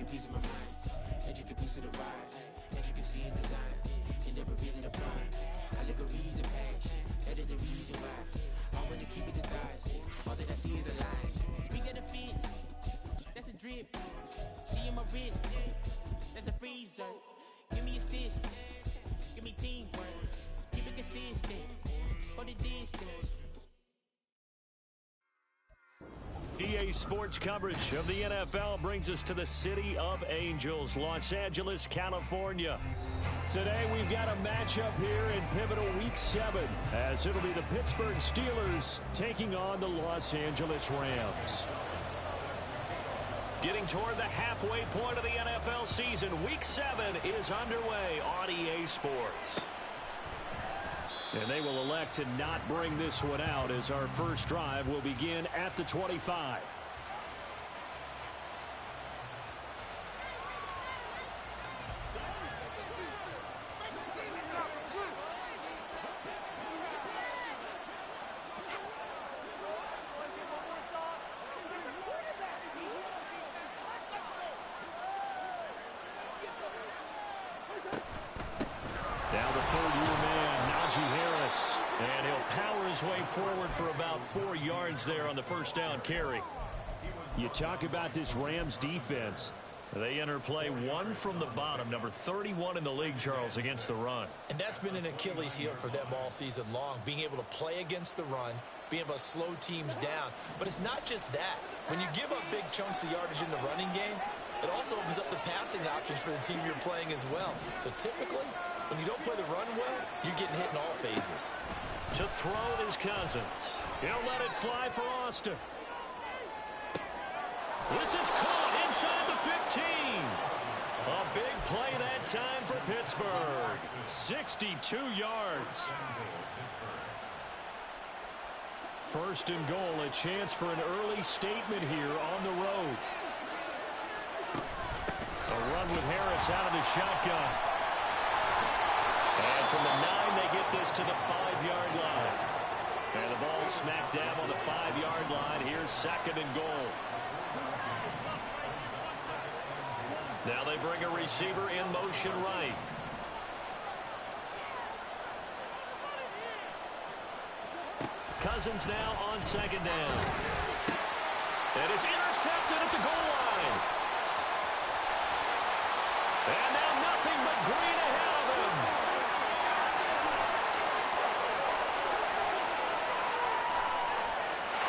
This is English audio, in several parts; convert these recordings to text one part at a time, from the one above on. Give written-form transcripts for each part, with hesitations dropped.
piece of my mind, intricate piece of the ride, intricacy in design, and never really the prime. Allegories and passion, that is the reason why I wanna keep it in thighs. All that I see is a line. We got a fit, that's a drip. See in my wrist, that's a freezer. Give me assist, give me teamwork, keep it consistent, for the distance. EA Sports coverage of the NFL brings us to the City of Angels, Los Angeles, California. Today we've got a matchup here in pivotal Week 7, as it'll be the Pittsburgh Steelers taking on the Los Angeles Rams. Getting toward the halfway point of the NFL season, Week 7 is underway on EA Sports. And they will elect to not bring this one out, as our first drive will begin at the 25. Now the third-year man, Najee Harris. And he'll power his way forward for about 4 yards there on the first down carry. You talk about this Rams defense. They enter play one from the bottom, number 31 in the league, Charles, against the run. And that's been an Achilles heel for them all season long, being able to play against the run, being able to slow teams down. But it's not just that. When you give up big chunks of yardage in the running game, it also opens up the passing options for the team you're playing as well. So typically, when you don't play the run well, you're getting hit in all phases. To throw is Cousins. He'll let it fly for Austin. This is caught inside the 15. A big play that time for Pittsburgh. 62 yards. First and goal, a chance for an early statement here on the road. A run with Harris out of the shotgun. And from the 9, they get this to the 5-yard line. And the ball smack dab on the 5-yard line. Here's second and goal. Now they bring a receiver in motion right. Cousins now on second down. And it's intercepted at the goal line. And now nothing but green ahead of him.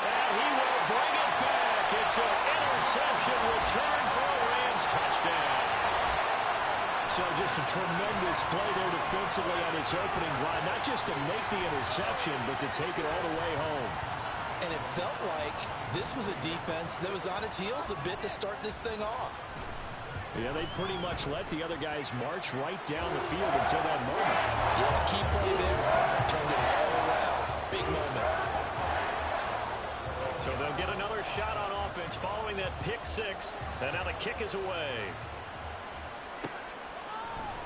And he will bring it back. It's an interception return for a Rams touchdown. So just a tremendous play there defensively on his opening drive. Not just to make the interception, but to take it all the way home. And it felt like this was a defense that was on its heels a bit to start this thing off. Yeah, they pretty much let the other guys march right down the field until that moment. Yeah, key play there. Turned it all around. Big moment. So they'll get another shot on offense following that pick six. And now the kick is away.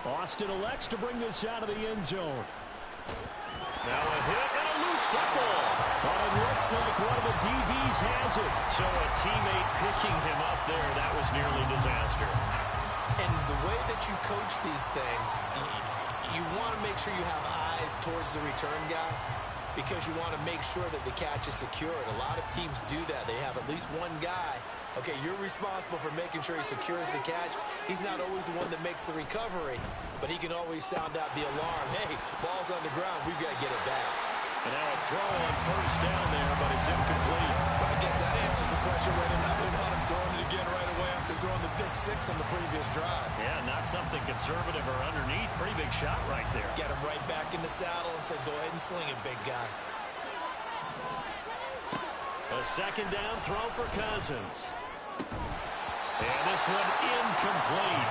Austin elects to bring this out of the end zone. Now a hit and a loose football. But it looks like one of the DBs has it. So a teammate picking him up there, that was nearly disaster. And the way that you coach these things, you want to make sure you have eyes towards the return guy, because you want to make sure that the catch is secured. A lot of teams do that. They have at least one guy. Okay, you're responsible for making sure he secures the catch. He's not always the one that makes the recovery, but he can always sound out the alarm. Hey, ball's on the ground. We've got to get it back. And now a throw on first down there, but it's incomplete. Well, I guess that answers the question right enough. They want him throwing it again right away after throwing the pick six on the previous drive. Yeah, not something conservative or underneath. Pretty big shot right there. Get him right back in the saddle and said, go ahead and sling it, big guy. A second down throw for Cousins. And this one incomplete.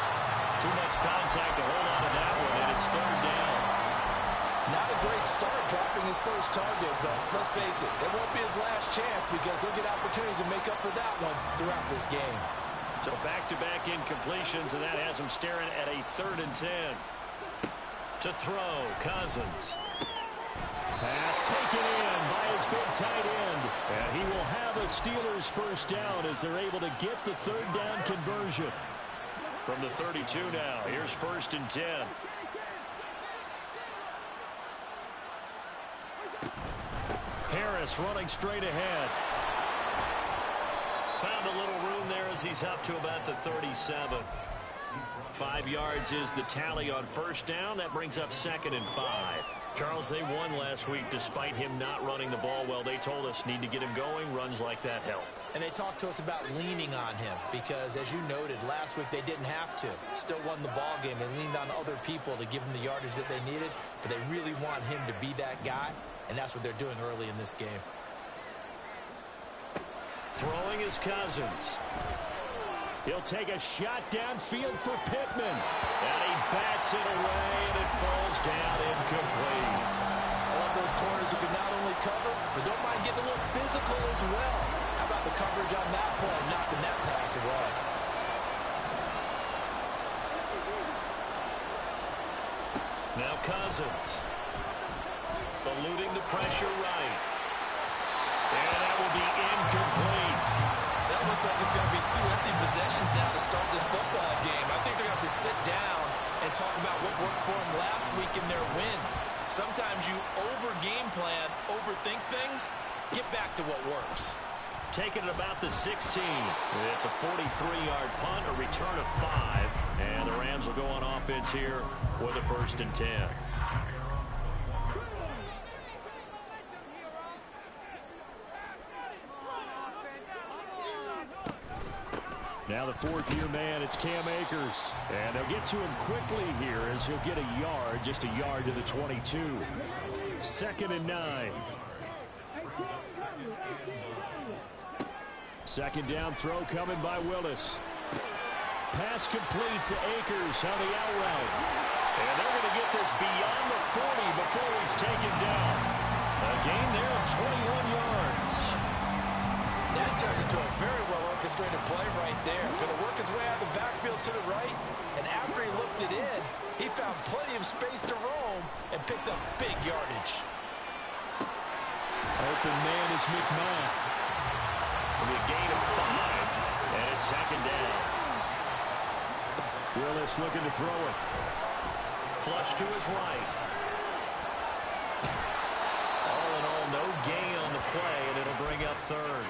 Too much contact to hold on to that one, and it's third down. Not a great start dropping his first target, but let's face it, it won't be his last chance, because he'll get opportunities to make up for that one throughout this game. So back-to-back incompletions, and that has him staring at a 3rd and 10. To throw, Cousins. Pass taken in by his big tight end. And he will have a Steelers first down as they're able to get the 3rd down conversion. From the 32 now, here's 1st and 10. Harris running straight ahead. Found a little room there as he's up to about the 37. 5 yards is the tally on 1st down. That brings up 2nd and 5. Charles, they won last week despite him not running the ball well. They told us need to get him going. Runs like that help. And they talked to us about leaning on him because, as you noted, last week they didn't have to. Still won the ball game. They leaned on other people to give them the yardage that they needed, but they really want him to be that guy, and that's what they're doing early in this game. Throwing is Cousins. He'll take a shot downfield for Pittman. And he bats it away, and it falls down incomplete. I love those corners who can not only cover, but don't mind getting a little physical as well. How about the coverage on that play, knocking that pass away? Now Cousins. Eluding the pressure right. And that will be incomplete. That looks like it's going to be 2 empty possessions now to start this football game. I think they're going to have to sit down and talk about what worked for them last week in their win. Sometimes you over-game plan, overthink things, get back to what works. Taking it about the 16. It's a 43-yard punt, a return of 5. And the Rams will go on offense here with a 1st and 10. Now the 4th-year man, it's Cam Akers. And they'll get to him quickly here as he'll get a yard, just a yard to the 22. 2nd and 9. 2nd down throw coming by Willis. Pass complete to Akers on the out route. And they're going to get this beyond the 40 before he's taken down. A gain there of 21 yards. That turned into a very well-orchestrated play right there. Going to work his way out of the backfield to the right, and after he looked it in, he found plenty of space to roam and picked up big yardage. Open man is McMath. It'll be a gain of 5, and it's 2nd down. Willis looking to throw it. Flush to his right. All in all, no gain on the play, and it'll bring up 3rd.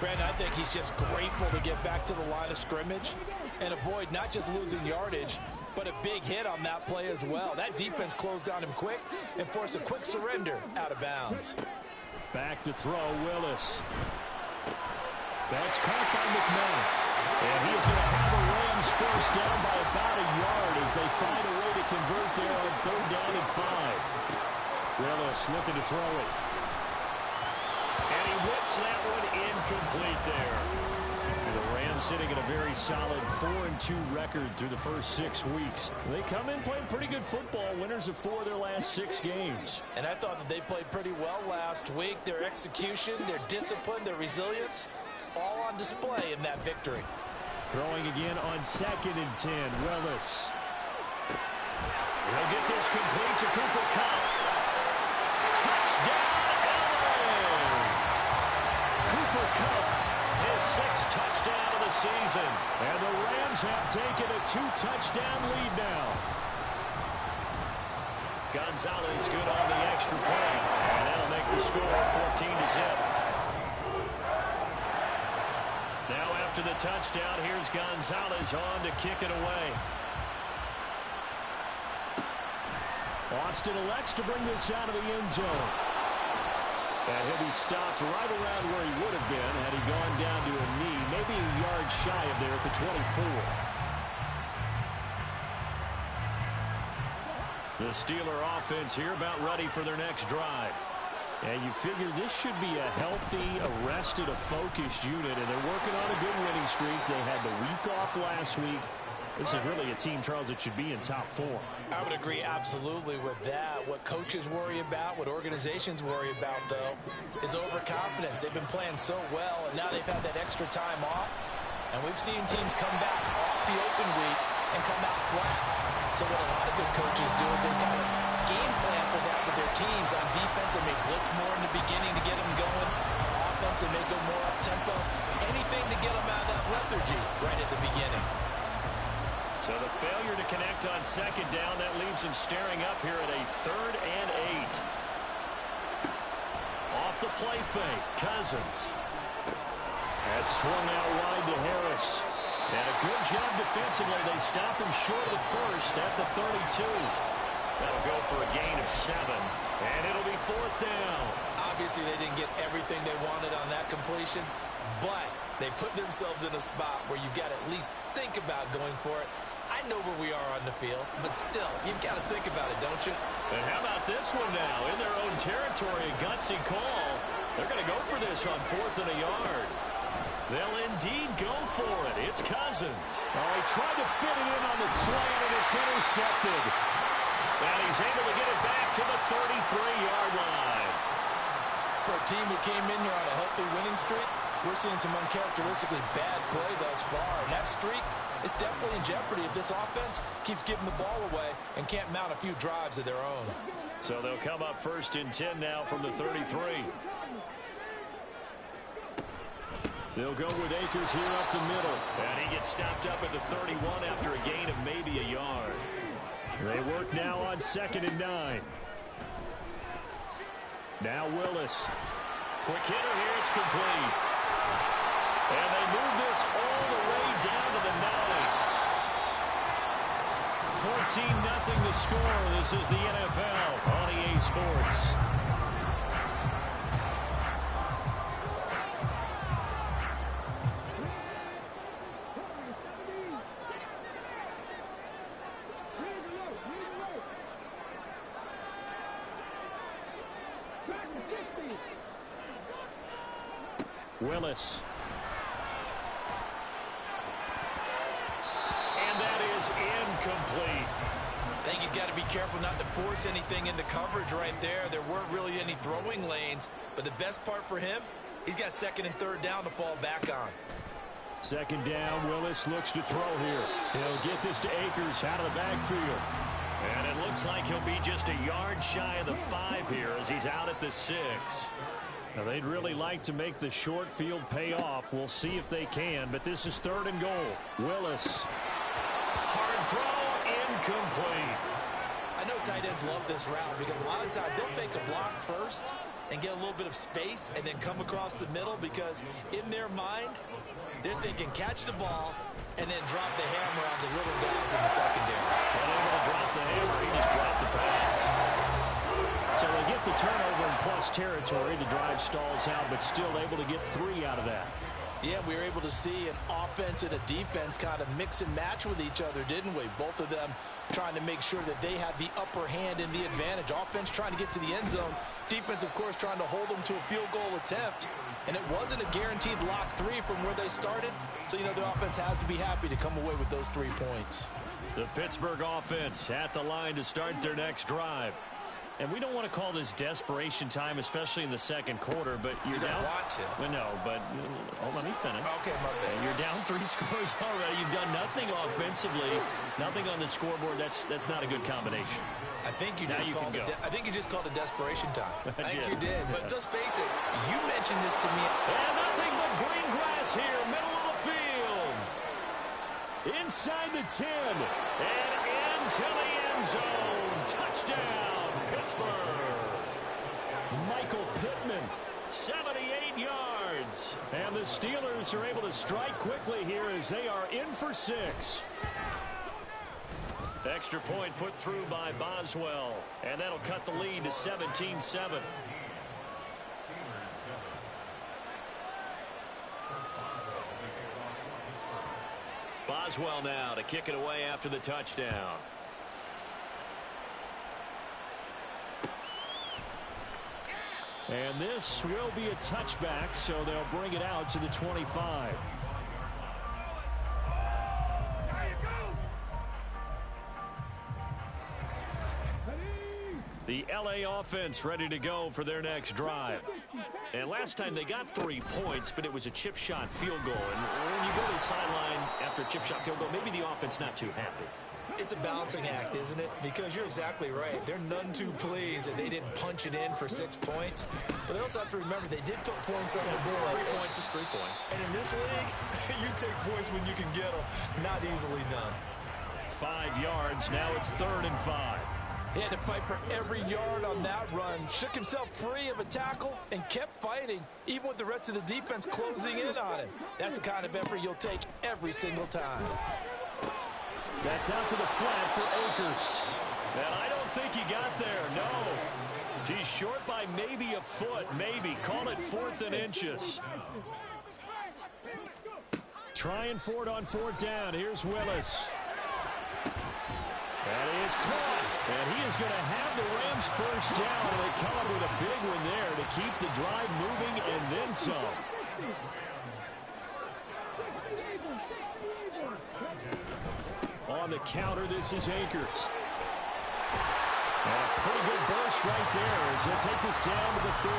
Brandon, I think he's just grateful to get back to the line of scrimmage and avoid not just losing yardage, but a big hit on that play as well. That defense closed on him quick and forced a quick surrender out of bounds. Back to throw, Willis. That's caught by McMahon. And he is going to have the Rams forced down by about a yard as they find a way to convert there on 3rd down and 5. Willis looking to throw it. And he whips that one incomplete there. And the Rams sitting at a very solid 4-2 record through the first 6 weeks. They come in playing pretty good football, winners of 4 of their last 6 games. And I thought that they played pretty well last week. Their execution, their discipline, their resilience, all on display in that victory. Throwing again on 2nd and 10, Willis. He'll get this complete to Cooper Kupp. Touchdown, LA! Cooper Kupp, his 6th touchdown of the season. And the Rams have taken a 2-touchdown lead now. Gonzalez good on the extra point. And that'll make the score 14-0. Now after the touchdown, here's Gonzalez on to kick it away. Austin elects to bring this out of the end zone. And he'll be stopped right around where he would have been had he gone down to a knee, maybe a yard shy of there at the 24. The Steeler offense here about ready for their next drive. And you figure this should be a healthy, arrested, a focused unit, and they're working on a good winning streak. They had the week off last week. This is really a team, Charles, that should be in top 4. I would agree absolutely with that. What coaches worry about, what organizations worry about, though, is overconfidence. They've been playing so well, and now they've had that extra time off. And we've seen teams come back off the open week and come out flat. So what a lot of good coaches do is they kind of game plan for that with their teams. On defense, they may blitz more in the beginning to get them going. On offense, they may go more up-tempo. Anything to get them out of that lethargy right at the beginning. connect on second down. That leaves him staring up here at a 3rd and 8. Off the play fake, Cousins. That's swung out wide to Harris. And a good job defensively. They stop him short of the first at the 32. That'll go for a gain of 7. And it'll be 4th down. Obviously, they didn't get everything they wanted on that completion, but they put themselves in a spot where you've got to at least think about going for it. I know where we are on the field, but still, you've got to think about it, don't you? And how about this one now? In their own territory, a gutsy call. They're going to go for this on 4th and a yard. They'll indeed go for it. It's Cousins. Oh, he tried to fit it in on the slant, and it's intercepted. And he's able to get it back to the 33-yard line. For a team who came in here on a healthy winning streak, we're seeing some uncharacteristically bad play thus far. And that streak is definitely in jeopardy if this offense keeps giving the ball away and can't mount a few drives of their own. So they'll come up 1st and 10 now from the 33. They'll go with Akers here up the middle. And he gets stopped up at the 31 after a gain of maybe a yard. They work now on 2nd and 9. Now Willis. Quick hitter here. It's complete. And they move this all the way down to the 9. 14-0 the score. This is the NFL on EA Sports. Willis. And that is incomplete. I think he's got to be careful not to force anything into coverage right there. There weren't really any throwing lanes, but the best part for him, he's got 2nd and 3rd down to fall back on. 2nd down, Willis looks to throw here. He'll get this to Akers out of the backfield. And it looks like he'll be just a yard shy of the 5 here as he's out at the 6. Now, they'd really like to make the short field pay off. We'll see if they can, but this is 3rd and goal. Willis. Hard throw, incomplete. I know tight ends love this route because a lot of times they'll fake a block first and get a little bit of space and then come across the middle because in their mind, they're thinking catch the ball and then drop the hammer on the little guys in the secondary. Unable to drop the hammer, he just dropped the pass. So they get the turnover in plus territory. The drive stalls out, but still able to get 3 out of that. Yeah, we were able to see an offense and a defense kind of mix and match with each other, didn't we? Both of them trying to make sure that they have the upper hand and the advantage. Offense trying to get to the end zone. Defense, of course, trying to hold them to a field goal attempt. And it wasn't a guaranteed lock 3 from where they started. So, you know, the offense has to be happy to come away with those 3 points. The Pittsburgh offense at the line to start their next drive. And we don't want to call this desperation time, especially in the 2nd quarter, but you're down. You don't want to. Well, no, but let me finish. Okay, my bad. You're down 3 scores already. You've done nothing offensively, nothing on the scoreboard. That's not a good combination. I think you just called it desperation time. I think you did. But let's face it, you mentioned this to me. And nothing but green grass here, middle of the field. Inside the 10. And into the end zone. Touchdown, Pittsburgh. Michael Pittman, 78 yards. And the Steelers are able to strike quickly here as they are in for 6. Extra point put through by Boswell. And that'll cut the lead to 17-7. Boswell now to kick it away after the touchdown. And this will be a touchback, so they'll bring it out to the 25. The LA offense ready to go for their next drive. And last time they got 3 points, but it was a chip shot field goal. And when you go to the sideline after a chip shot field goal, maybe the offense not too happy. It's a balancing act, isn't it? Because you're exactly right. They're none too pleased that they didn't punch it in for 6 points. But they also have to remember they did put points on the board. 3 points is 3 points. And in this league, you take points when you can get them. Not easily done. 5 yards. Now it's 3rd and 5. He had to fight for every yard on that run. Shook himself free of a tackle and kept fighting, even with the rest of the defense closing in on him. That's the kind of effort you'll take every single time. That's out to the flat for Akers. And I don't think he got there, no. He's short by maybe a foot, maybe. Call it 4th and inches. Trying for it on 4th down. Here's Willis. That is caught. And he is going to have the Rams first down. And they come up with a big one there to keep the drive moving and then some. On the counter, this is Akers. And a pretty good burst right there as he'll take this down to the 33.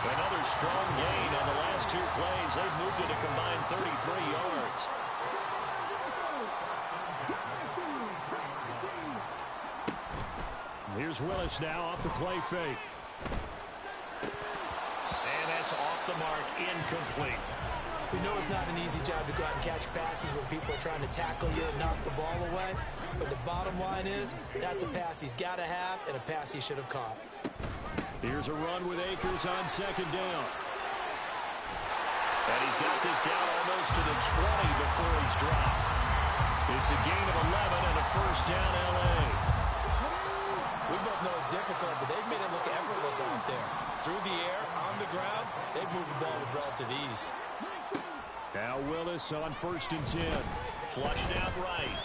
Another strong gain on the last 2 plays. They've moved it a combined 33 yards. Here's Willis now off the play fake. And that's off the mark, incomplete. We know it's not an easy job to go out and catch passes when people are trying to tackle you and knock the ball away. But the bottom line is, that's a pass he's got to have and a pass he should have caught. Here's a run with Akers on 2nd down. And he's got this down almost to the 20 before he's dropped. It's a gain of 11 and a first down L.A. We both know it's difficult, but they've made it look effortless out there. Through the air, on the ground, they've moved the ball with relative ease. Now Willis on 1st and 10. Flushed out right.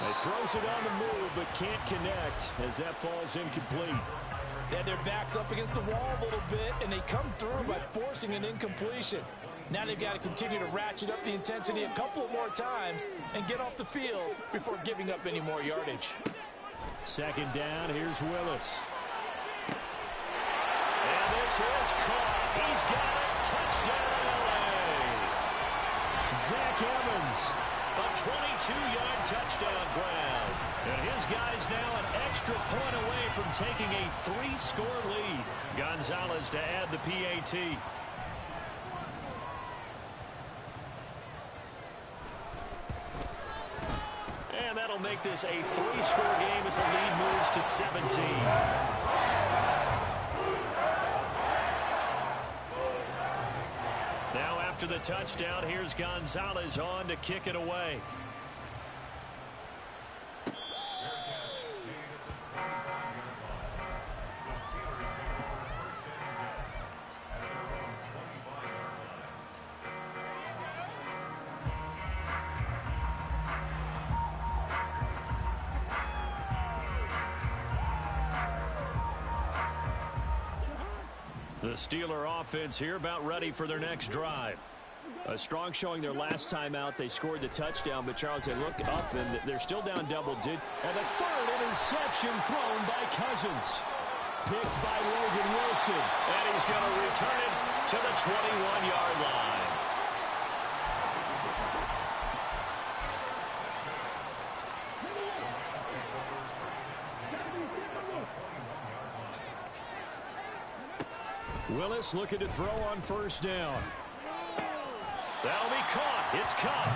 He throws it on the move, but can't connect as that falls incomplete. They had their backs up against the wall a little bit, and they come through by forcing an incompletion. Now they've got to continue to ratchet up the intensity a couple of more times and get off the field before giving up any more yardage. 2nd down, here's Willis. And this is caught. He's got it. Touchdown, L.A. Zach Evans, a 22-yard touchdown grab. And his guy's now an extra point away from taking a 3-score lead. Gonzalez to add the PAT. And that'll make this a 3-score game as the lead moves to 17. Now after the touchdown, here's Gonzalez on to kick it away. The Steeler offense here about ready for their next drive. A strong showing their last time out. They scored the touchdown, but Charles, they look up and they're still down double digits. And the 3rd interception thrown by Cousins. Picked by Logan Wilson. And he's going to return it to the 21-yard line. Willis looking to throw on 1st down. That'll be caught. It's caught.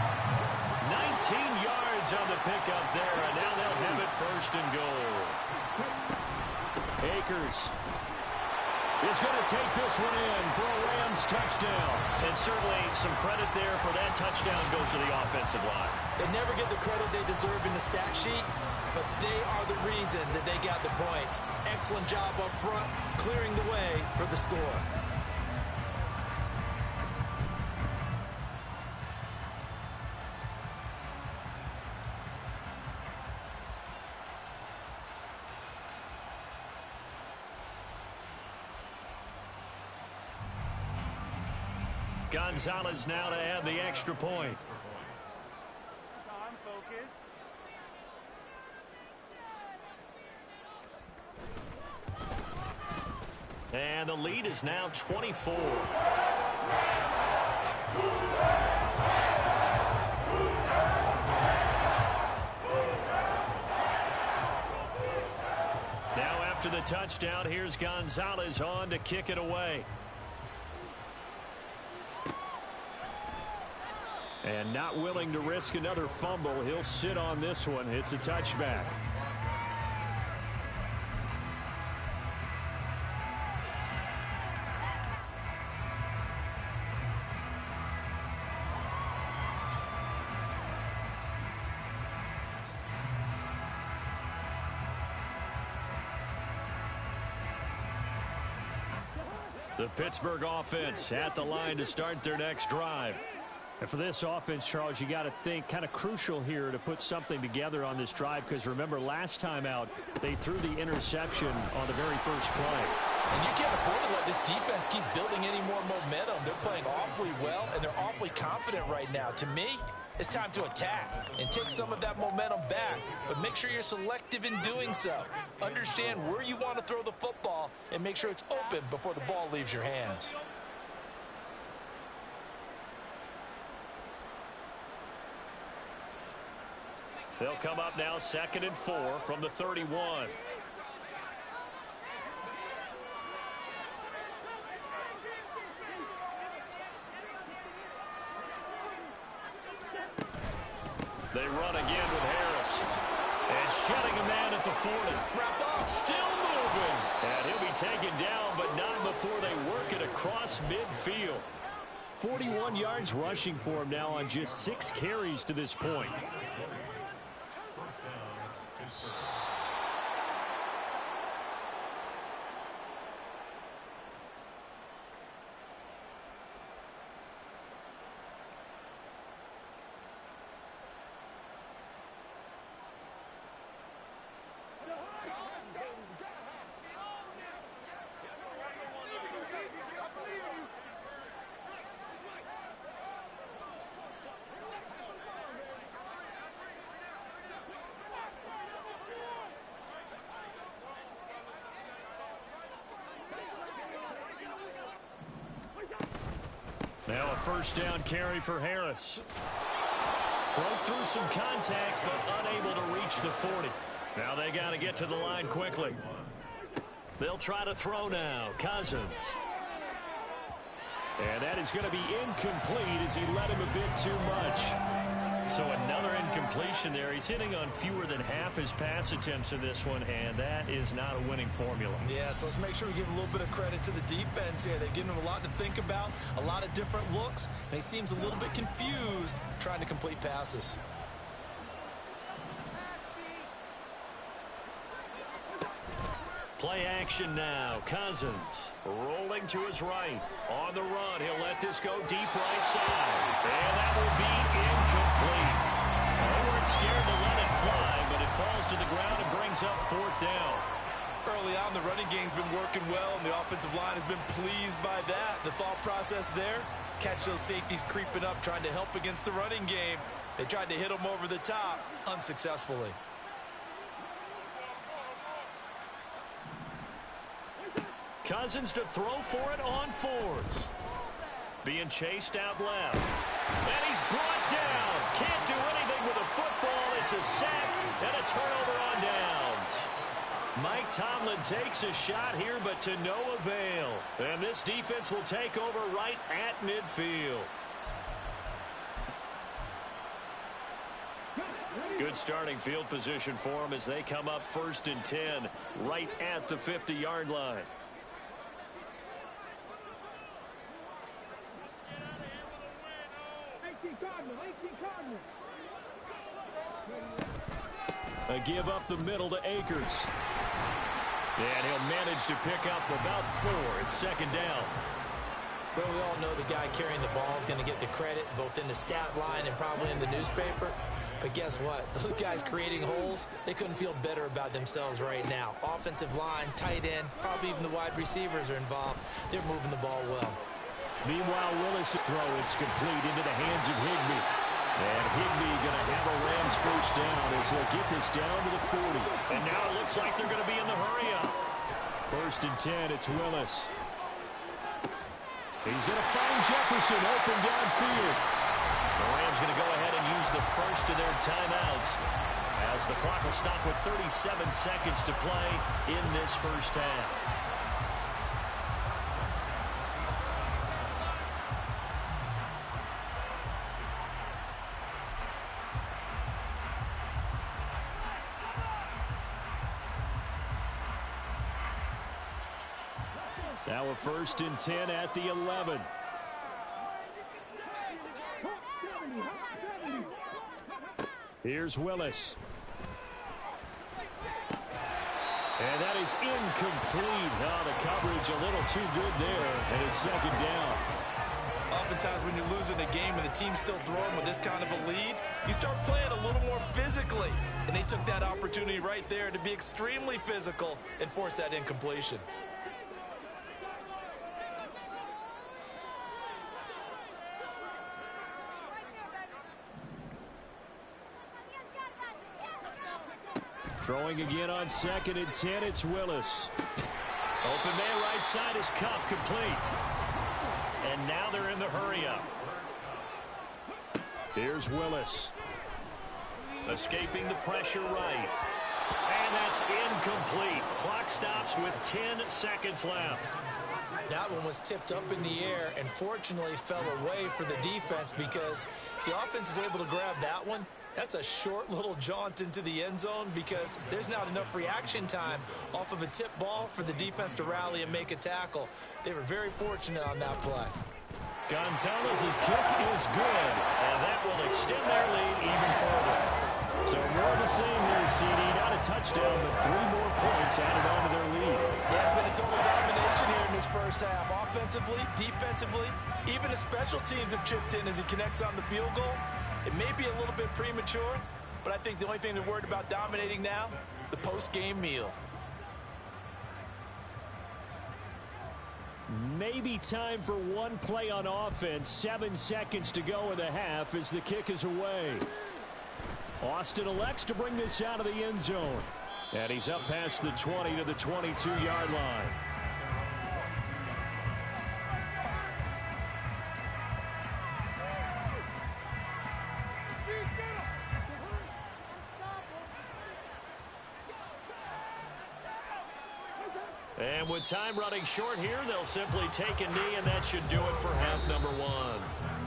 19 yards on the pickup there, and now they'll have it 1st and goal. Akers is going to take this one in for a Rams touchdown. And certainly some credit there for that touchdown goes to the offensive line. They never get the credit they deserve in the stat sheet, but they are the reason that they got the points. Excellent job up front, clearing the way for the score. Gonzalez now to add the extra point. And the lead is now 24. Now after the touchdown, here's Gonzalez on to kick it away. And not willing to risk another fumble. He'll sit on this one. It's a touchback. The Pittsburgh offense at the line to start their next drive. And for this offense, Charles, you got to think kind of crucial here to put something together on this drive, because remember last time out they threw the interception on the very first play. And you can't afford to let this defense keep building any more momentum. They're playing awfully well, and they're awfully confident right now. To me, it's time to attack and take some of that momentum back, but make sure you're selective in doing so. Understand where you want to throw the football and make sure it's open before the ball leaves your hands. They'll come up now 2nd and 4 from the 31. They run again with Harris. And shutting a man at the 40. Wrap up. Still moving. And he'll be taken down, but not before they work it across midfield. 41 yards rushing for him now on just 6 carries to this point. Now a first down carry for Harris. Broke through some contact, but unable to reach the 40. Now they got to get to the line quickly. They'll try to throw now. Cousins. And that is going to be incomplete as he let him a bit too much. So another incompletion there. He's hitting on fewer than half his pass attempts in this one, and that is not a winning formula. Yeah, so let's make sure we give a little bit of credit to the defense here. They've given him a lot to think about, a lot of different looks, and he seems a little bit confused trying to complete passes. Play action now. Cousins rolling to his right. On the run, he'll let this go deep right side. And that will be incomplete. They weren't scared to let it fly, but it falls to the ground and brings up 4th down. Early on, the running game's been working well, and the offensive line has been pleased by that. The thought process there, catch those safeties creeping up, trying to help against the running game. They tried to hit them over the top, unsuccessfully. Cousins to throw for it on 4th. Being chased out left. And he's brought down. Can't do anything with a football. It's a sack and a turnover on downs. Mike Tomlin takes a shot here, but to no avail. And this defense will take over right at midfield. Good starting field position for them as they come up 1st and 10 right at the 50-yard line. A give up the middle to Akers. And he'll manage to pick up about 4. It's 2nd down. But we all know the guy carrying the ball is going to get the credit, both in the stat line and probably in the newspaper. But guess what? Those guys creating holes, they couldn't feel better about themselves right now. Offensive line, tight end, probably even the wide receivers are involved. They're moving the ball well. Meanwhile, Willis' throw, it's complete into the hands of Higbee. And Higbee going to have a Rams first down as he'll get this down to the 40. And now it looks like they're going to be in the hurry-up. 1st and 10, it's Willis. He's going to find Jefferson open downfield. The Rams going to go ahead and use the first of their timeouts as the clock will stop with 37 seconds to play in this first half. Now a 1st and 10 at the 11. Here's Willis. And that is incomplete. Oh, the coverage a little too good there, and it's 2nd down. Oftentimes when you're losing a game and the team's still throwing with this kind of a lead, you start playing a little more physically. And they took that opportunity right there to be extremely physical and force that incompletion. Throwing again on 2nd and 10, it's Willis. Open man right side is Cup, complete. And now they're in the hurry-up. Here's Willis. Escaping the pressure right. And that's incomplete. Clock stops with 10 seconds left. That one was tipped up in the air and fortunately fell away for the defense, because if the offense is able to grab that one, that's a short little jaunt into the end zone, because there's not enough reaction time off of a tip ball for the defense to rally and make a tackle. They were very fortunate on that play. Gonzalez's kick is good, and that will extend their lead even further. So more of the same there, CD. Not a touchdown, but 3 more points added on to their lead. Yeah, it's been a total domination here in this first half. Offensively, defensively, even the special teams have chipped in as he connects on the field goal. It may be a little bit premature, but I think the only thing they're worried about dominating now, the post-game meal. Maybe time for one play on offense. 7 seconds to go in the half as the kick is away. Austin elects to bring this out of the end zone. And he's up past the 20 to the 22-yard line. And with time running short here, they'll simply take a knee, and that should do it for half number 1.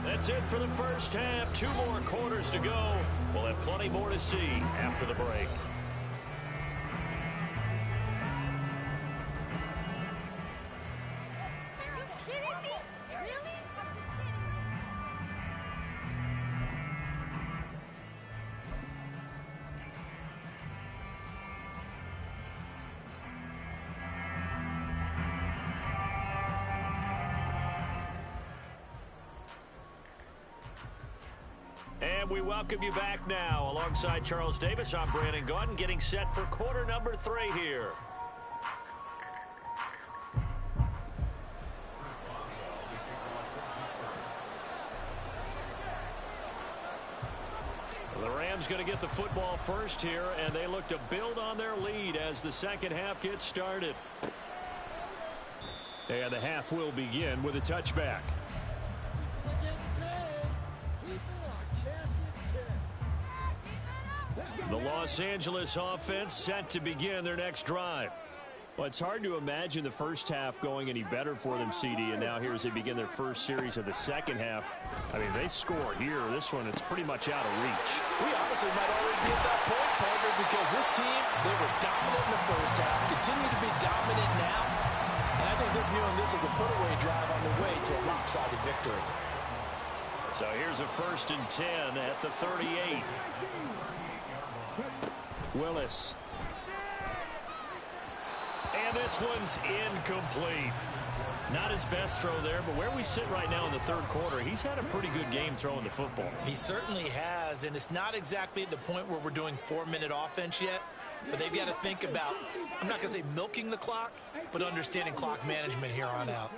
That's it for the first half. 2 more quarters to go. We'll have plenty more to see after the break. Are you kidding me? Really? Are you kidding me? And we welcome you back now. Alongside Charles Davis, I'm Brandon Gaudin, getting set for quarter number 3 here. The Rams going to get the football first here, and they look to build on their lead as the second half gets started. And the half will begin with a touchback. The Los Angeles offense set to begin their next drive. Well, it's hard to imagine the first half going any better for them, CD, and now here as they begin their first series of the second half. I mean, they score here. This one, it's pretty much out of reach. We honestly might already be at that point, partner, because this team, they were dominant in the first half, continue to be dominant now, and I think they're viewing this as a put-away drive on the way to a lopsided victory. So here's a 1st and 10 at the 38. Willis. And this one's incomplete. Not his best throw there, but where we sit right now in the third quarter, he's had a pretty good game throwing the football. He certainly has, and it's not exactly at the point where we're doing 4-minute offense yet, but they've got to think about, I'm not going to say milking the clock, but understanding clock management here on out.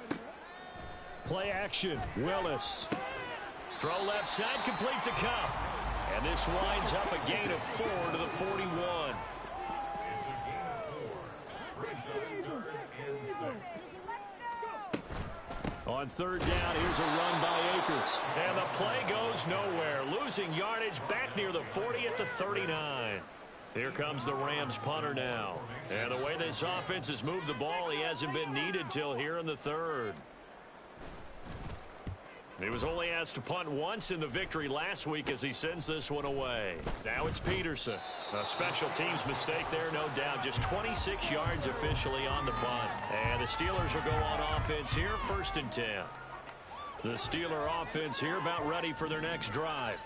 Play action. Willis. Throw left side, complete to Cup. And this winds up a gain of 4 to the 41. On 3rd down, here's a run by Akers. And the play goes nowhere. Losing yardage back near the 40 at the 39. Here comes the Rams punter now. And the way this offense has moved the ball, he hasn't been needed till here in the 3rd. He was only asked to punt once in the victory last week as he sends this one away. Now it's Peterson. A special teams mistake there, no doubt. Just 26 yards officially on the punt. And the Steelers will go on offense here, 1st and 10. The Steeler offense here about ready for their next drive.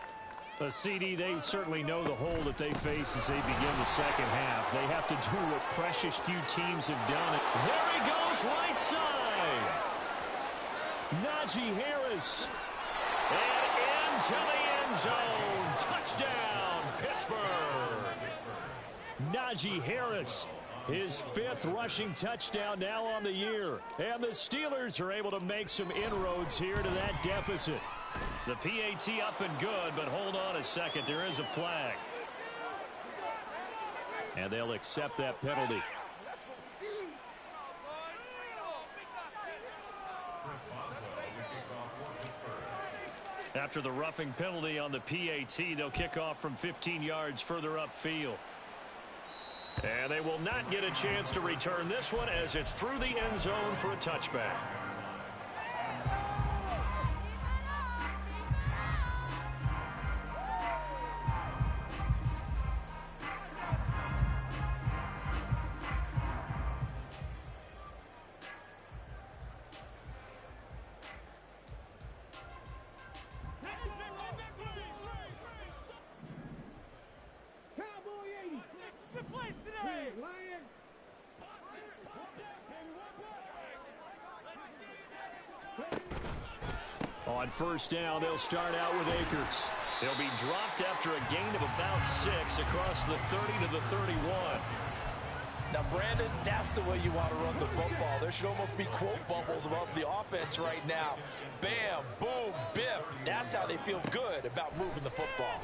CD, they certainly know the hole that they face as they begin the second half. They have to do what precious few teams have done. There he goes, right side. Najee Harris. And into the end zone. Touchdown, Pittsburgh. Najee Harris, his 5th rushing touchdown now on the year. And the Steelers are able to make some inroads here to that deficit. The PAT up and good, but hold on a second. There is a flag. And they'll accept that penalty. After the roughing penalty on the PAT, they'll kick off from 15 yards further upfield. And they will not get a chance to return this one as it's through the end zone for a touchback. On 1st down, they'll start out with Akers. He'll be dropped after a gain of about 6 across the 30 to the 31. Now, Brandon, that's the way you want to run the football. There should almost be quote bubbles above the offense right now. Bam, boom, biff. That's how they feel good about moving the football.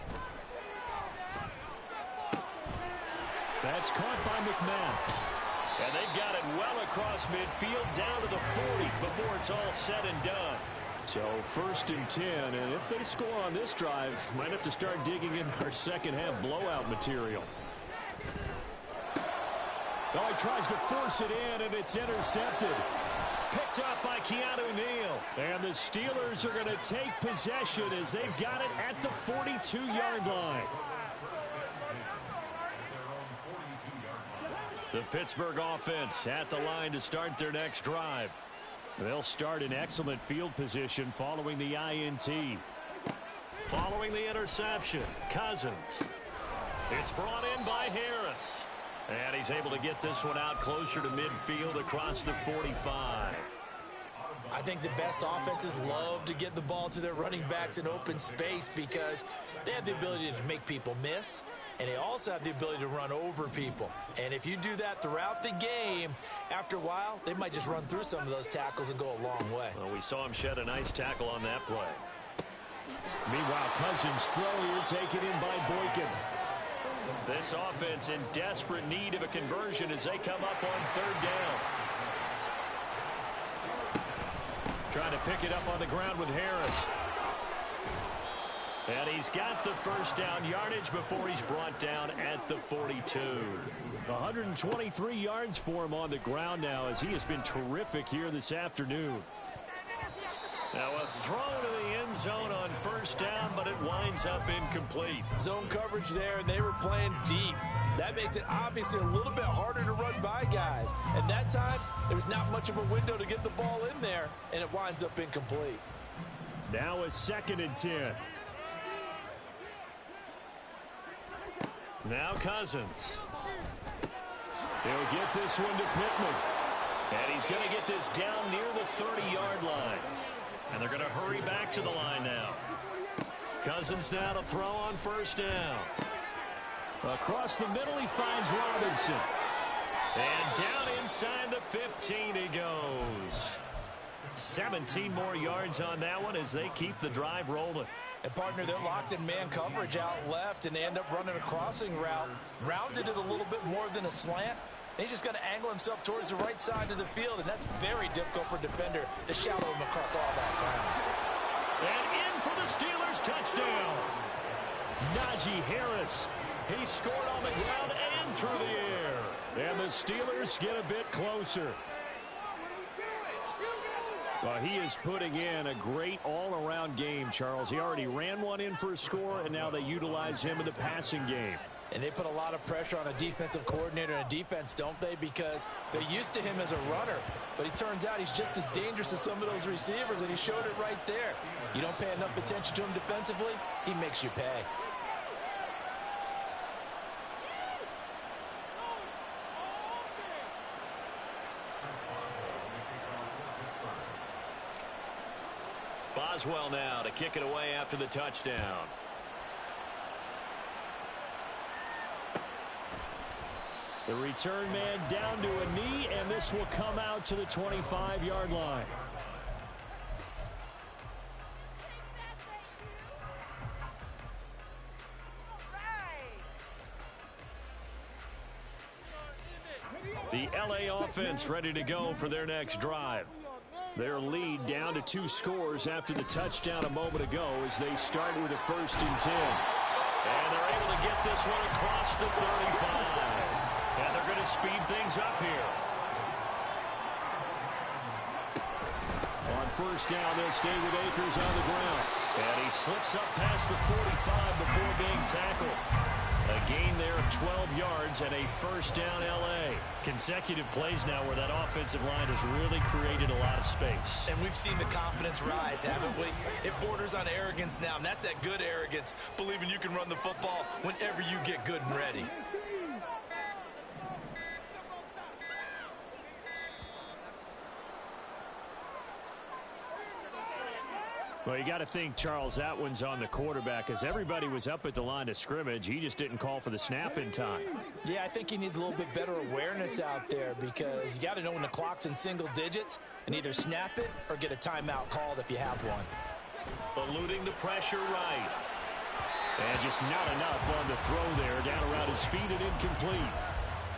That's caught by McMahon. And they've got it well across midfield down to the 40 before it's all said and done. So 1st and 10, and if they score on this drive, might have to start digging in our second half blowout material. Oh, he tries to force it in, and it's intercepted. Picked up by Keanu Neal. And the Steelers are going to take possession as they've got it at the 42-yard line. The Pittsburgh offense at the line to start their next drive. They'll start in excellent field position following the INT. Following the interception, Cousins. It's brought in by Harris. And he's able to get this one out closer to midfield across the 45. I think the best offenses love to get the ball to their running backs in open space because they have the ability to make people miss, and they also have the ability to run over people. And if you do that throughout the game, after a while, they might just run through some of those tackles and go a long way. Well, we saw him shed a nice tackle on that play. Meanwhile, Cousins' throw here taken in by Boykin. This offense in desperate need of a conversion as they come up on 3rd down. Trying to pick it up on the ground with Harris. And he's got the 1st down yardage before he's brought down at the 42. 123 yards for him on the ground now as he has been terrific here this afternoon. Now a throw to the end zone on 1st down, but it winds up incomplete. Zone coverage there, and they were playing deep. That makes it obviously a little bit harder to run by guys. And that time, there was not much of a window to get the ball in there, and it winds up incomplete. Now a 2nd and 10. Now Cousins. He'll get this one to Pittman. And he's going to get this down near the 30-yard line. And they're going to hurry back to the line now. Cousins now to throw on 1st down. Across the middle, he finds Robinson. And down inside the 15 he goes. 17 more yards on that one as they keep the drive rolling. And, partner, they're locked in man coverage out left, and they end up running a crossing route. Rounded it a little bit more than a slant. He's just going to angle himself towards the right side of the field, and that's very difficult for a defender to shadow him across all that ground. And in for the Steelers touchdown. Najee Harris. He scored on the ground and through the air. And the Steelers get a bit closer. Well, he is putting in a great all-around game, Charles. He already ran one in for a score, and now they utilize him in the passing game. And they put a lot of pressure on a defensive coordinator and a defense, don't they? Because they're used to him as a runner. But it turns out he's just as dangerous as some of those receivers, and he showed it right there. You don't pay enough attention to him defensively, he makes you pay. Boswell now to kick it away after the touchdown. The return man down to a knee, and this will come out to the 25-yard line. The LA offense ready to go for their next drive. Their lead down to 2 scores after the touchdown a moment ago as they start with a 1st and 10. And they're able to get this one across the 35. And they're going to speed things up here. On 1st down, they'll stay with Akers on the ground. And he slips up past the 45 before being tackled. A gain there of 12 yards and a 1st down LA. Consecutive plays now where that offensive line has really created a lot of space. And we've seen the confidence rise, haven't we? It borders on arrogance now, and that's that good arrogance, believing you can run the football whenever you get good and ready. Well, you got to think, Charles, that one's on the quarterback as everybody was up at the line of scrimmage. He just didn't call for the snap in time. Yeah, I think he needs a little bit better awareness out there because you got to know when the clock's in single digits and either snap it or get a timeout called if you have one. Eluding the pressure right. And just not enough on the throw there. Down around his feet and incomplete.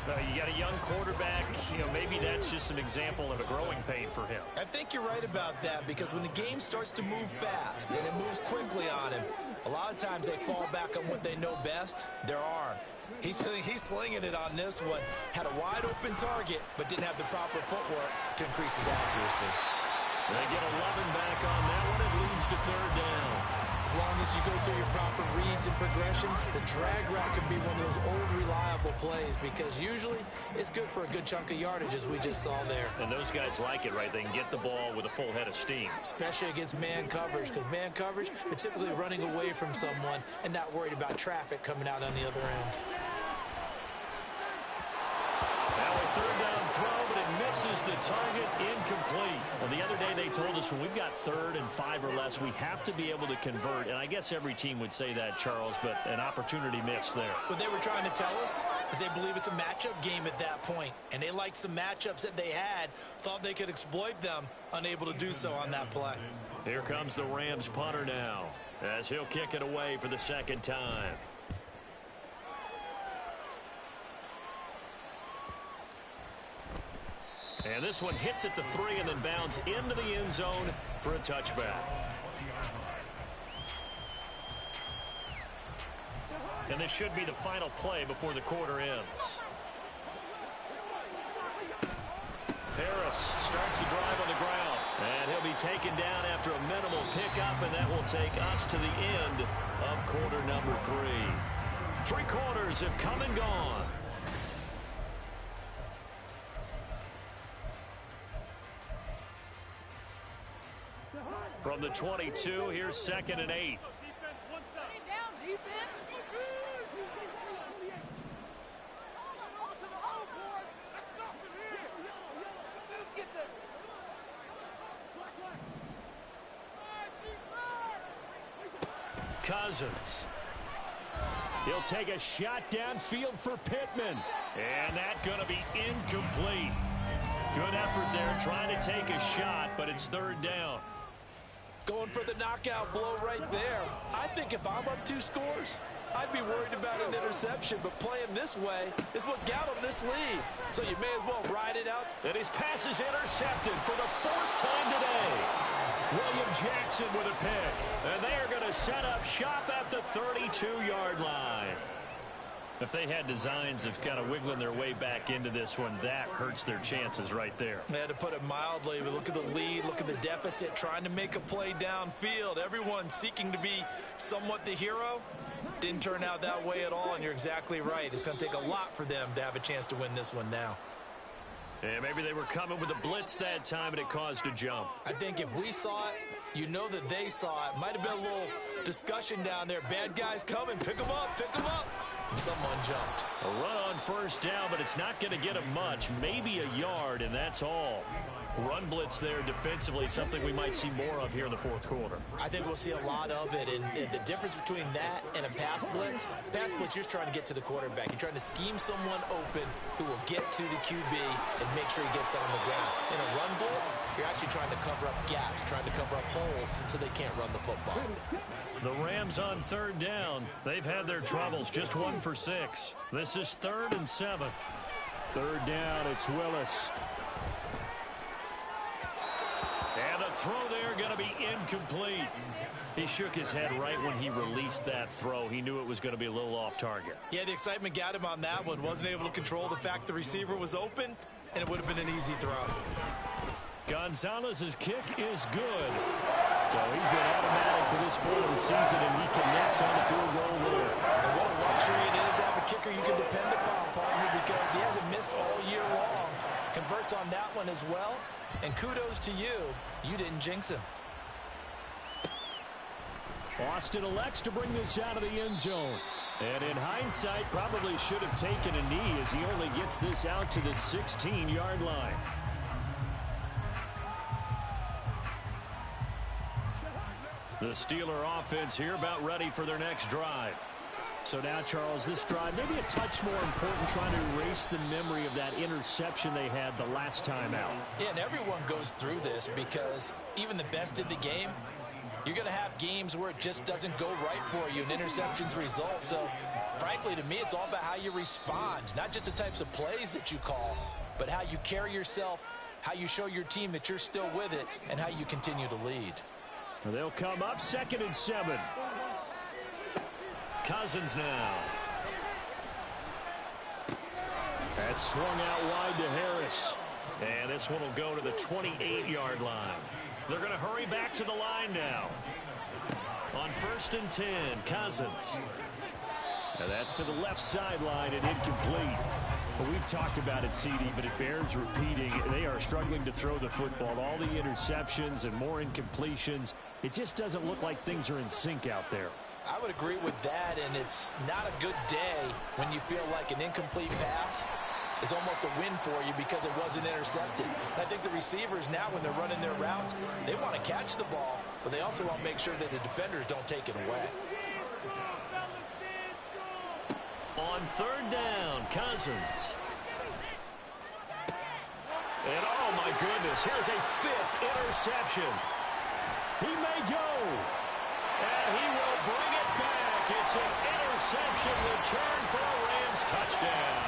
You got a young quarterback, maybe that's just an example of a growing pain for him. I think you're right about that because when the game starts to move fast and it moves quickly on him, a lot of times they fall back on what they know best, their arm. He's slinging it on this one. Had a wide open target, but didn't have the proper footwork to increase his accuracy. They get 11 back on that one. It leads to 3rd down. As long as you go through your proper reads and progressions, the drag route can be one of those old reliable plays because usually it's good for a good chunk of yardage as we just saw there. And those guys like it, right? They can get the ball with a full head of steam. Especially against man coverage because man coverage, they're typically running away from someone and not worried about traffic coming out on the other end. Now a 3rd down throw, but it misses the target, incomplete. Well, the other day they told us when we've got 3rd and 5 or less, we have to be able to convert. And I guess every team would say that, Charles, but an opportunity missed there. What they were trying to tell us is they believe it's a matchup game at that point. And they liked some matchups that they had, thought they could exploit them, unable to do so on that play. Here comes the Rams punter now as he'll kick it away for the 2nd time. And this one hits at the 3 and then bounds into the end zone for a touchback. And this should be the final play before the quarter ends. Harris starts the drive on the ground. And he'll be taken down after a minimal pickup, and that will take us to the end of quarter number 3. 3 quarters have come and gone. From the 22, here's 2nd and 8. Cousins. He'll take a shot downfield for Pittman. And that's going to be incomplete. Good effort there trying to take a shot, but it's 3rd down. Going for the knockout blow right there. I think if I'm up 2 scores, I'd be worried about an interception, but playing this way is what got him this lead. So you may as well ride it out. And his pass is intercepted for the 4th time today. William Jackson with a pick. And they are going to set up shop at the 32-yard line. If they had designs of kind of wiggling their way back into this one, that hurts their chances right there. Yeah, to put it mildly, but look at the lead, look at the deficit, trying to make a play downfield. Everyone seeking to be somewhat the hero. Didn't turn out that way at all, and you're exactly right. It's going to take a lot for them to have a chance to win this one now. Yeah, maybe they were coming with a blitz that time, and it caused a jump. I think if we saw it, you know that they saw it. Might have been a little discussion down there. Bad guys coming. Pick them up. Pick them up. And someone jumped. A run on first down, but it's not going to get them much. Maybe a yard, and that's all. Run blitz there defensively, something we might see more of here in the fourth quarter. I think we'll see a lot of it, and the difference between that and a pass blitz, you're just trying to get to the quarterback. You're trying to scheme someone open who will get to the QB and make sure he gets on the ground. In a run blitz, you're actually trying to cover up gaps, trying to cover up holes so they can't run the football. The Rams on third down. They've had their troubles, just 1 for 6. This is 3rd and 7. Third down, it's Willis. And the throw there going to be incomplete. He shook his head right when he released that throw. He knew it was going to be a little off target. Yeah, the excitement got him on that one. Wasn't able to control the fact the receiver was open, and it would have been an easy throw. Gonzalez's kick is good. So he's been automatic to this point of the season, and he connects on the field goal there. And what a luxury it is to have a kicker you can depend upon, partner, because he hasn't missed all year long. Converts on that one as well. And kudos to you. You didn't jinx him. Austin elects to bring this out of the end zone. And in hindsight, probably should have taken a knee as he only gets this out to the 16-yard line. The Steeler offense here about ready for their next drive. So now, Charles, this drive maybe a touch more important, trying to erase the memory of that interception they had the last time out. Yeah, and everyone goes through this because even the best in the game, you're going to have games where it just doesn't go right for you, and interceptions result. So, frankly, to me, it's all about how you respond, not just the types of plays that you call, but how you carry yourself, how you show your team that you're still with it, and how you continue to lead. They'll come up 2nd and 7. Cousins now. That's swung out wide to Harris. And this one will go to the 28-yard line. They're going to hurry back to the line now. On 1st and 10, Cousins. And that's to the left sideline and incomplete. Well, we've talked about it, CD, but it bears repeating. They are struggling to throw the football. All the interceptions and more incompletions. It just doesn't look like things are in sync out there. I would agree with that, and it's not a good day when you feel like an incomplete pass is almost a win for you because it wasn't intercepted. And I think the receivers now, when they're running their routes, they want to catch the ball, but they also want to make sure that the defenders don't take it away. On 3rd down, Cousins. And oh my goodness, here's a 5th interception. He may go. And he will bring it back. It's an interception return for a Rams touchdown.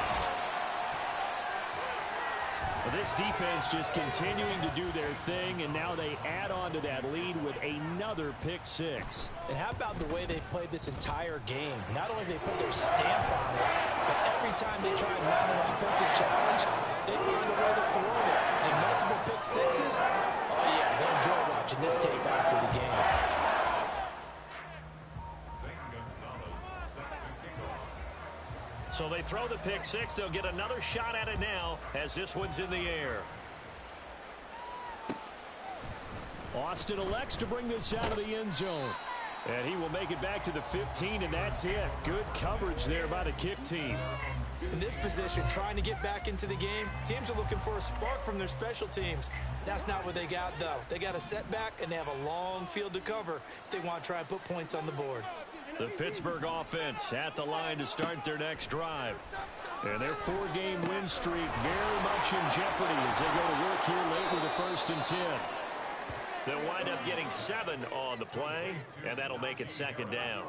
This defense just continuing to do their thing, and now they add on to that lead with another pick 6. And how about the way they played this entire game? Not only did they put their stamp on it, but every time they try and mount an offensive challenge, they find a way to throw it. And multiple pick 6s, oh yeah, they'll enjoy watching this tape after the game. So they throw the pick 6. They'll get another shot at it now as this one's in the air. Austin elects to bring this out of the end zone. And he will make it back to the 15, and that's it. Good coverage there by the kick team. In this position, trying to get back into the game, teams are looking for a spark from their special teams. That's not what they got, though. They got a setback, and they have a long field to cover if they want to try and put points on the board. The Pittsburgh offense at the line to start their next drive. And their 4-game win streak very much in jeopardy as they go to work here late with a 1st and 10. They'll wind up getting 7 on the play, and that'll make it 2nd down.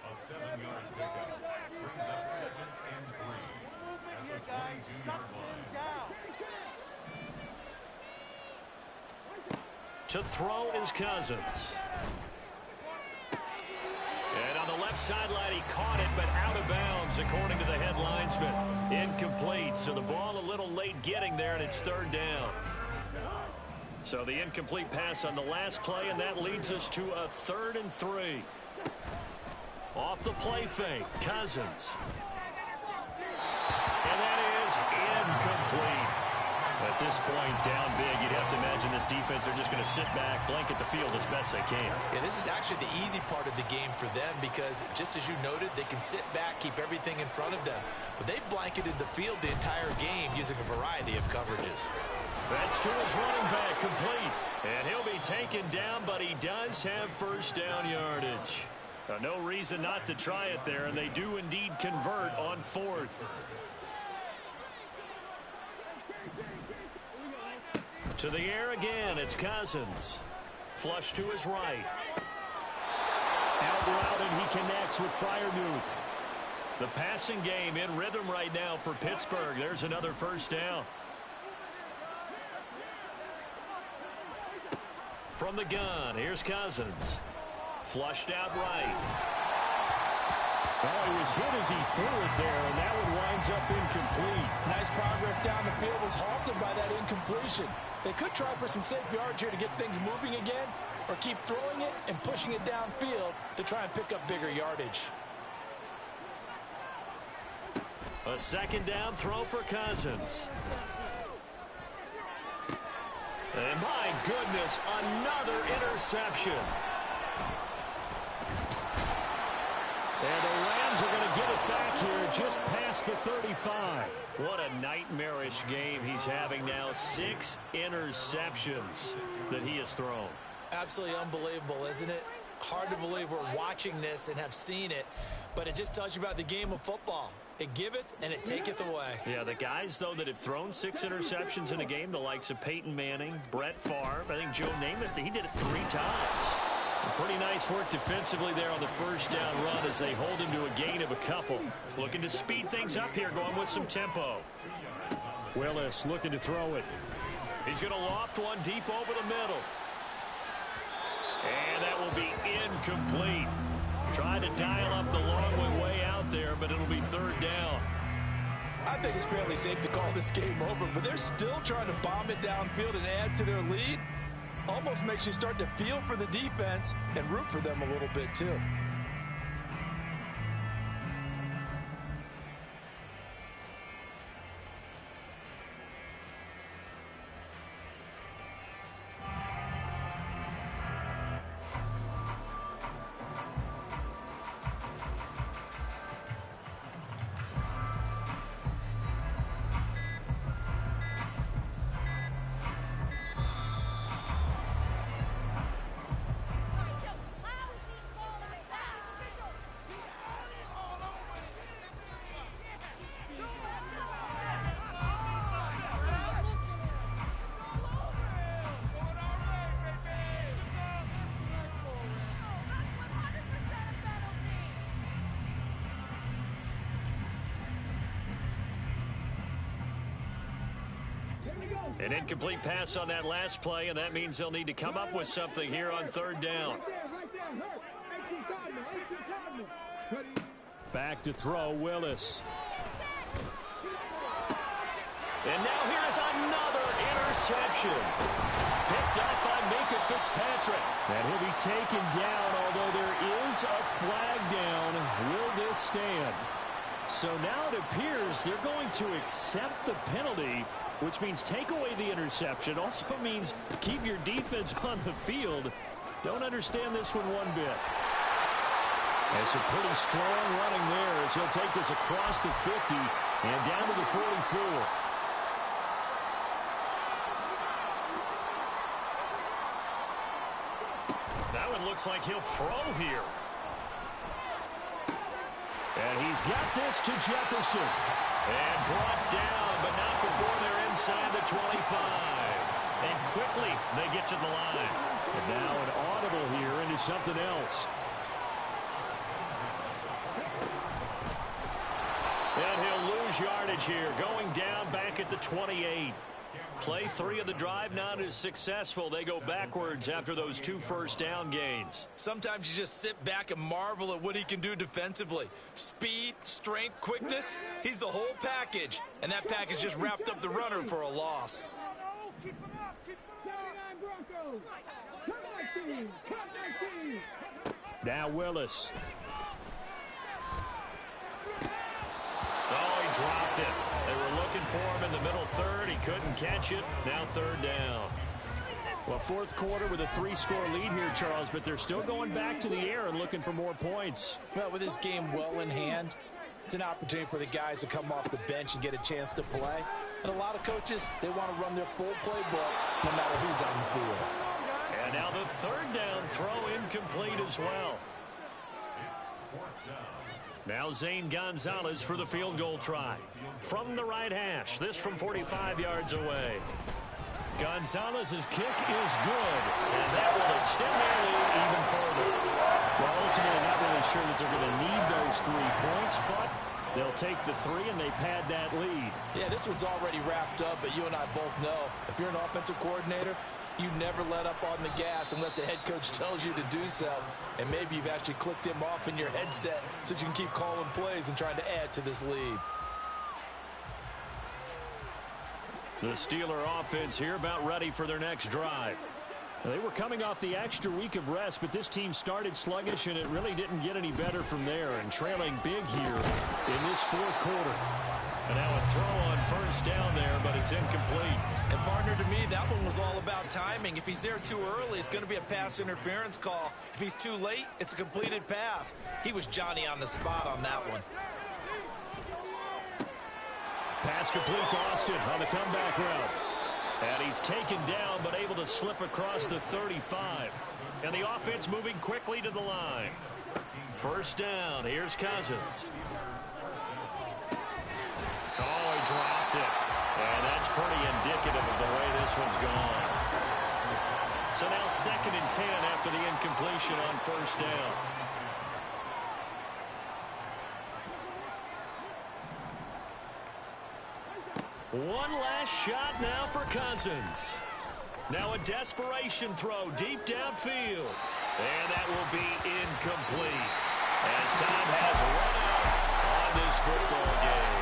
A 7-yard pickup brings up 2nd and 3 at the 22-yard line. To throw is Cousins. And on the left sideline. He caught it, but out of bounds, according to the head linesman. Incomplete, so the ball a little late getting there, and it's third down. So the incomplete pass on the last play, and that leads us to a 3rd and 3. Off the play fake, Cousins. And that is incomplete. At this point, down big, you'd have to imagine this defense are just going to sit back, blanket the field as best they can. Yeah, this is actually the easy part of the game for them because, just as you noted, they can sit back, keep everything in front of them. But they've blanketed the field the entire game using a variety of coverages. That's to his running back, complete. And he'll be taken down, but he does have first down yardage. No reason not to try it there, and they do indeed convert on 4th. To the air again, it's Cousins. Flush to his right. Out route, and he connects with Freiermuth. The passing game in rhythm right now for Pittsburgh. There's another first down. From the gun, here's Cousins. Flushed out right. Oh, he was hit as he threw it there, and that one winds up incomplete. Nice progress down the field was halted by that incompletion. They could try for some safe yards here to get things moving again, or keep throwing it and pushing it downfield to try and pick up bigger yardage. A 2nd down throw for Cousins. And my goodness, another interception. And the Rams are going to get it back here just past the 35. What a nightmarish game he's having now. 6 interceptions that he has thrown. Absolutely unbelievable, isn't it? Hard to believe we're watching this and have seen it, but it just tells you about the game of football. It giveth and it taketh away. Yeah, the guys, though, that have thrown 6 interceptions in a game, the likes of Peyton Manning, Brett Favre, I think Joe Namath, he did it 3 times. Pretty nice work defensively there on the first down run as they hold him to a gain of a couple. Looking to speed things up here, going with some tempo. Willis looking to throw it. He's going to loft one deep over the middle. And that will be incomplete. Trying to dial up the long way out there, but it'll be 3rd down. I think it's fairly safe to call this game over, but they're still trying to bomb it downfield and add to their lead. Almost makes you start to feel for the defense and root for them a little bit too. An incomplete pass on that last play, and that means they'll need to come up with something here on 3rd down. Back to throw, Willis. And now here's another interception. Picked up by Minka Fitzpatrick. And he'll be taken down, although there is a flag down. Will this stand? So now it appears they're going to accept the penalty, which means take away the interception. Also means keep your defense on the field. Don't understand this one bit. And some pretty strong running there as he'll take this across the 50 and down to the 44. That one looks like he'll throw here. And he's got this to Jefferson. And brought down, but not before they're inside the 25. And quickly they get to the line. And now an audible here into something else. And he'll lose yardage here, going down back at the 28. Play 3 of the drive not as successful. They go backwards after those 2 first down gains. Sometimes you just sit back and marvel at what he can do defensively. Speed, strength, quickness, he's the whole package. And that package just wrapped up the runner for a loss. Now Willis. Oh, he dropped it. They were looking for him in the middle third. He couldn't catch it. Now 3rd down. Well, 4th quarter with a 3-score lead here, Charles, but they're still going back to the air and looking for more points. Well, with this game well in hand, it's an opportunity for the guys to come off the bench and get a chance to play. And a lot of coaches, they want to run their full playbook no matter who's on the field. And now the 3rd down throw incomplete as well. It's 4th down. Now Zane Gonzalez for the field goal try. From the right hash, this from 45 yards away. Gonzalez's kick is good, and that will extend their lead even further. Well, ultimately not really sure that they're going to need those 3 points, but they'll take the 3 and they pad that lead. Yeah, this one's already wrapped up, but you and I both know if you're an offensive coordinator, you never let up on the gas unless the head coach tells you to do so. And maybe you've actually clicked him off in your headset so you can keep calling plays and trying to add to this lead. The Steeler offense here about ready for their next drive. They were coming off the extra week of rest, but this team started sluggish, and it really didn't get any better from there, and trailing big here in this 4th quarter. And now a throw on 1st down there, but it's incomplete. And partner, to me, that one was all about timing. If he's there too early, it's going to be a pass interference call. If he's too late, it's a completed pass. He was Johnny on the spot on that one. Pass complete to Austin on the comeback route. And he's taken down, but able to slip across the 35. And the offense moving quickly to the line. 1st down. Here's Cousins. Oh, he dropped it. And that's pretty indicative of the way this one's gone. So now 2nd and 10 after the incompletion on 1st down. One last shot now for Cousins. Now a desperation throw deep downfield. And that will be incomplete as time has run out on this football game.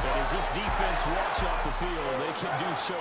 And as this defense walks off the field, they can do so